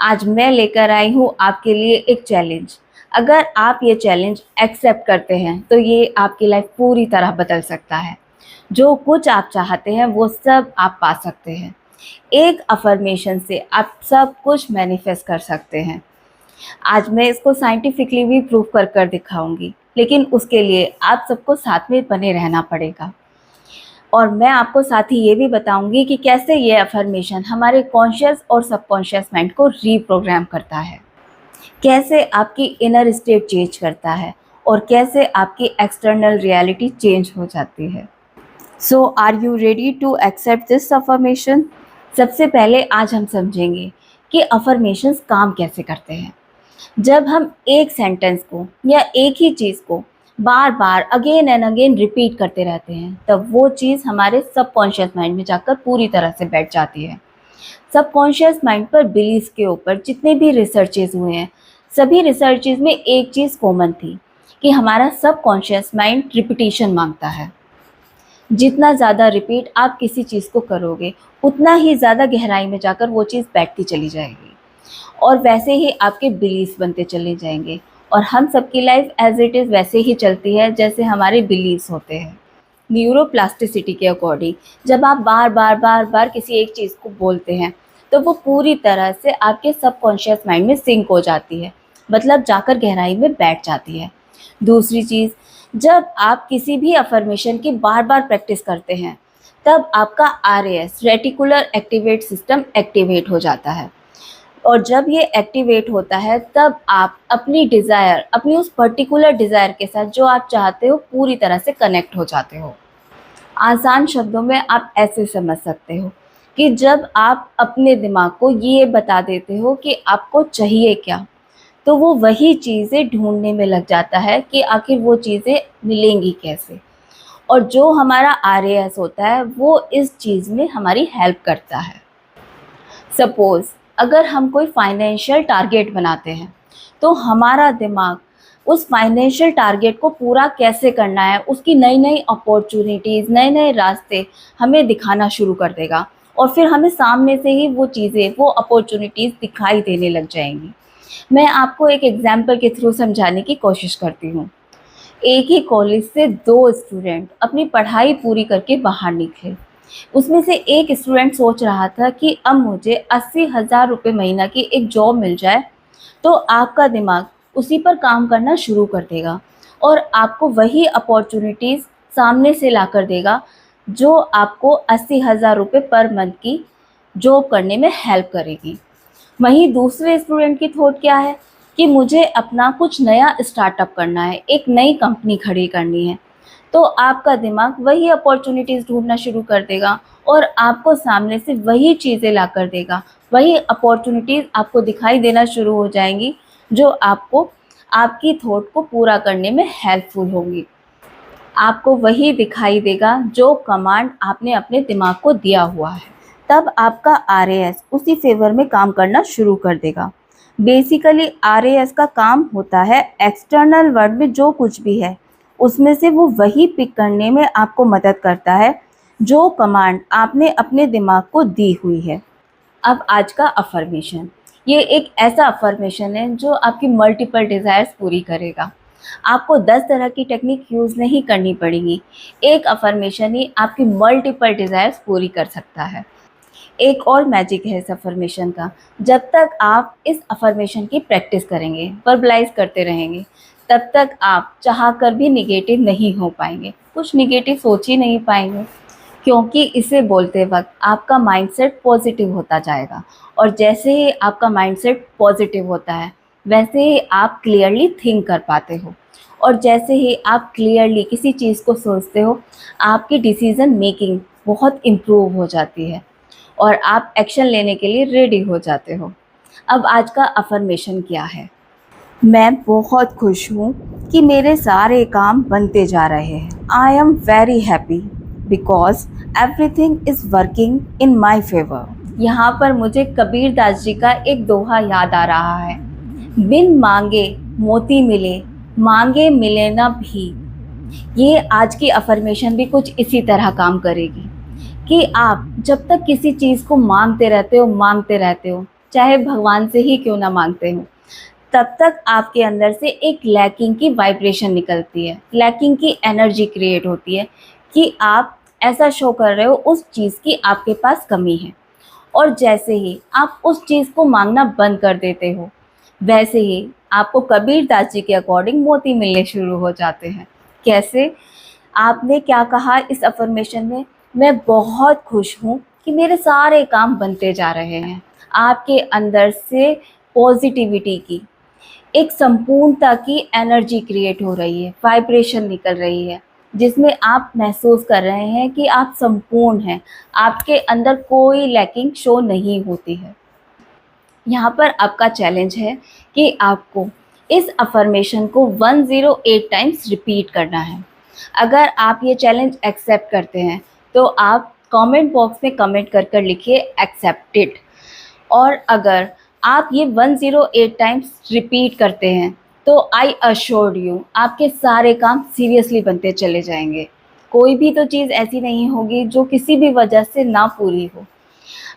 आज मैं लेकर आई हूँ आपके लिए एक चैलेंज। अगर आप ये चैलेंज एक्सेप्ट करते हैं तो ये आपकी लाइफ पूरी तरह बदल सकता है। जो कुछ आप चाहते हैं वो सब आप पा सकते हैं। एक अफर्मेशन से आप सब कुछ मैनिफेस्ट कर सकते हैं। आज मैं इसको साइंटिफिकली भी प्रूव कर कर दिखाऊंगी, लेकिन उसके लिए आप सबको साथ में बने रहना पड़ेगा। और मैं आपको साथ ही ये भी बताऊंगी कि कैसे ये अफर्मेशन हमारे कॉन्शियस और सबकॉन्शियस माइंड को रीप्रोग्राम करता है, कैसे आपकी इनर स्टेट चेंज करता है और कैसे आपकी एक्सटर्नल रियलिटी चेंज हो जाती है। So are you ready to accept this affirmation? सबसे पहले आज हम समझेंगे कि अफर्मेशंस काम कैसे करते हैं। जब हम एक सेंटेंस को या एक ही चीज़ को बार बार अगेन एंड अगेन रिपीट करते रहते हैं, तब वो चीज़ हमारे सबकॉन्शियस माइंड में जाकर पूरी तरह से बैठ जाती है। सबकॉन्शियस माइंड पर बिलीफ के ऊपर जितने भी रिसर्चेज हुए हैं, सभी रिसर्चेज में एक चीज़ कॉमन थी कि हमारा सबकॉन्शियस माइंड रिपीटिशन मांगता है। जितना ज़्यादा रिपीट आप किसी चीज़ को करोगे, उतना ही ज़्यादा गहराई में जाकर वो चीज़ बैठती चली जाएगी और वैसे ही आपके बिलीफ बनते चले जाएंगे। और हम सबकी लाइफ एज इट इज़ वैसे ही चलती है जैसे हमारे बिलीव्स होते हैं। न्यूरोप्लास्टिसिटी के अकॉर्डिंग जब आप बार बार बार बार किसी एक चीज़ को बोलते हैं तो वो पूरी तरह से आपके सबकॉन्शियस माइंड में सिंक हो जाती है, मतलब जाकर गहराई में बैठ जाती है। दूसरी चीज़, जब आप किसी भी अफर्मेशन की बार बार प्रैक्टिस करते हैं तब आपका RAS reticular activate system activate हो जाता है। और जब ये एक्टिवेट होता है तब आप अपनी डिज़ायर, अपनी उस पर्टिकुलर डिज़ायर के साथ जो आप चाहते हो पूरी तरह से कनेक्ट हो जाते हो। आसान शब्दों में आप ऐसे समझ सकते हो कि जब आप अपने दिमाग को ये बता देते हो कि आपको चाहिए क्या, तो वो वही चीज़ें ढूंढने में लग जाता है कि आखिर वो चीज़ें मिलेंगी कैसे। और जो हमारा RAS होता है वो इस चीज़ में हमारी हेल्प करता है। सपोज़ अगर हम कोई फाइनेंशियल टारगेट बनाते हैं तो हमारा दिमाग उस फाइनेंशियल टारगेट को पूरा कैसे करना है, उसकी नई नई अपॉर्चुनिटीज़, नए नए रास्ते हमें दिखाना शुरू कर देगा और फिर हमें सामने से ही वो चीज़ें, वो अपॉर्चुनिटीज़ दिखाई देने लग जाएंगी। मैं आपको एक एग्जाम्पल के थ्रू समझाने की कोशिश करती हूँ। एक ही कॉलेज से दो स्टूडेंट अपनी पढ़ाई पूरी करके बाहर निकले। उसमें से एक स्टूडेंट सोच रहा था कि अब मुझे 80,000 रुपये महीना की एक जॉब मिल जाए तो आपका दिमाग उसी पर काम करना शुरू कर देगा और आपको वही अपॉर्चुनिटीज़ सामने से ला कर देगा जो आपको 80,000 रुपये पर मंथ की जॉब करने में हेल्प करेगी। वहीं दूसरे स्टूडेंट की थॉट क्या है कि मुझे अपना कुछ नया स्टार्टअप करना है, एक नई कंपनी खड़ी करनी है। तो आपका दिमाग वही अपॉर्चुनिटीज़ ढूंढना शुरू कर देगा और आपको सामने से वही चीज़ें ला कर देगा, वही अपॉर्चुनिटीज़ आपको दिखाई देना शुरू हो जाएंगी जो आपको आपकी थॉट को पूरा करने में हेल्पफुल होंगी। आपको वही दिखाई देगा जो कमांड आपने अपने दिमाग को दिया हुआ है। तब आपका RAS उसी फेवर में काम करना शुरू कर देगा। बेसिकली RAS का काम होता है एक्सटर्नल वर्ल्ड में जो कुछ भी है उसमें से वो वही पिक करने में आपको मदद करता है जो कमांड आपने अपने दिमाग को दी हुई है। अब आज का अफर्मेशन, ये एक ऐसा अफर्मेशन है जो आपकी मल्टीपल डिज़ायर्स पूरी करेगा। आपको 10 तरह की टेक्निक यूज़ नहीं करनी पड़ेगी। एक अफर्मेशन ही आपकी मल्टीपल डिज़ायर्स पूरी कर सकता है। एक और मैजिक है इस अफर्मेशन का, जब तक आप इस अफर्मेशन की प्रैक्टिस करेंगे, वर्बलाइज करते रहेंगे, तब तक आप चाह कर भी निगेटिव नहीं हो पाएंगे, कुछ निगेटिव सोच ही नहीं पाएंगे, क्योंकि इसे बोलते वक्त आपका माइंडसेट पॉजिटिव होता जाएगा और जैसे ही आपका माइंडसेट पॉजिटिव होता है वैसे ही आप क्लियरली थिंक कर पाते हो और जैसे ही आप क्लियरली किसी चीज़ को सोचते हो आपकी डिसीज़न मेकिंग बहुत इम्प्रूव हो जाती है और आप एक्शन लेने के लिए रेडी हो जाते हो। अब आज का अफर्मेशन क्या है? मैं बहुत खुश हूँ कि मेरे सारे काम बनते जा रहे हैं। I am very happy because everything is working in my favour. यहाँ पर मुझे कबीर दास जी का एक दोहा याद आ रहा है, बिन मांगे मोती मिले, मांगे मिले ना भी। ये आज की अफर्मेशन भी कुछ इसी तरह काम करेगी कि आप जब तक किसी चीज़ को मांगते रहते हो चाहे भगवान से ही क्यों ना मांगते हो, तब तक आपके अंदर से एक लैकिंग की वाइब्रेशन निकलती है, लैकिंग की एनर्जी क्रिएट होती है कि आप ऐसा शो कर रहे हो उस चीज़ की आपके पास कमी है। और जैसे ही आप उस चीज़ को मांगना बंद कर देते हो, वैसे ही आपको कबीरदास जी के अकॉर्डिंग मोती मिलने शुरू हो जाते हैं। कैसे? आपने क्या कहा इस अफ़र्मेशन में? मैं बहुत खुश हूँ कि मेरे सारे काम बनते जा रहे हैं। आपके अंदर से पॉजिटिविटी की, एक संपूर्णता की एनर्जी क्रिएट हो रही है, वाइब्रेशन निकल रही है, जिसमें आप महसूस कर रहे हैं कि आप संपूर्ण हैं, आपके अंदर कोई लैकिंग शो नहीं होती है। यहाँ पर आपका चैलेंज है कि आपको इस अफ़र्मेशन को 108 टाइम्स रिपीट करना है। अगर आप ये चैलेंज एक्सेप्ट करते हैं, तो आप कमेंट बॉक्स में कमेंट कर कर लिखिए एक्सेप्टेड। और अगर आप ये 108 टाइम्स रिपीट करते हैं, तो आई अश्योर यू आपके सारे काम सीरियसली बनते चले जाएंगे। कोई भी तो चीज़ ऐसी नहीं होगी जो किसी भी वजह से ना पूरी हो।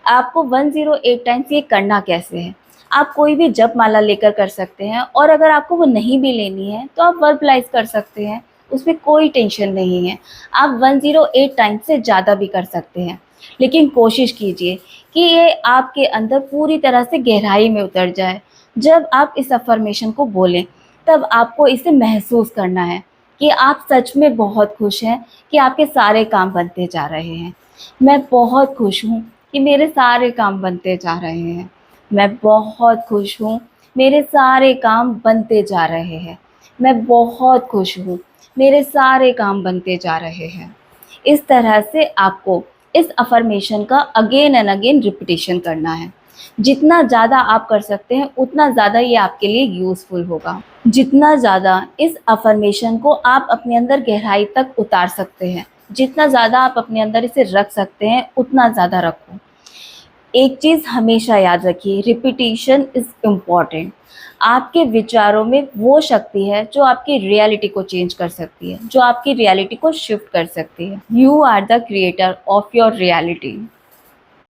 आपको 108 टाइम्स ये करना कैसे है? आप कोई भी जप माला लेकर कर सकते हैं, और अगर आपको वो नहीं भी लेनी है तो आप वर्बलाइज कर सकते हैं, उसमें कोई टेंशन नहीं है। आप 108 टाइम्स से ज़्यादा भी कर सकते हैं, लेकिन कोशिश कीजिए कि ये आपके अंदर पूरी तरह से गहराई में उतर जाए। जब आप इस अफ़र्मेशन को बोलें, तब आपको इसे महसूस करना है कि आप सच में बहुत खुश हैं कि आपके सारे काम बनते जा रहे हैं। मैं बहुत खुश हूँ कि मेरे सारे काम बनते जा रहे हैं। मैं बहुत खुश हूँ, मेरे सारे काम बनते जा रहे हैं। मैं बहुत खुश हूँ, मेरे सारे काम बनते जा रहे हैं। इस तरह से आपको इस अफ़र्मेशन का अगेन एंड अगेन रिपीटिशन करना है। जितना ज़्यादा आप कर सकते हैं, उतना ज़्यादा ये आपके लिए यूज़फुल होगा। जितना ज़्यादा इस अफ़र्मेशन को आप अपने अंदर गहराई तक उतार सकते हैं, जितना ज़्यादा आप अपने अंदर इसे रख सकते हैं, उतना ज़्यादा रखो। एक चीज़ हमेशा याद रखिए, रिपीटिशन इज़ इम्पॉर्टेंट। आपके विचारों में वो शक्ति है जो आपकी रियलिटी को चेंज कर सकती है, जो आपकी रियलिटी को शिफ्ट कर सकती है। You are the creator of your reality.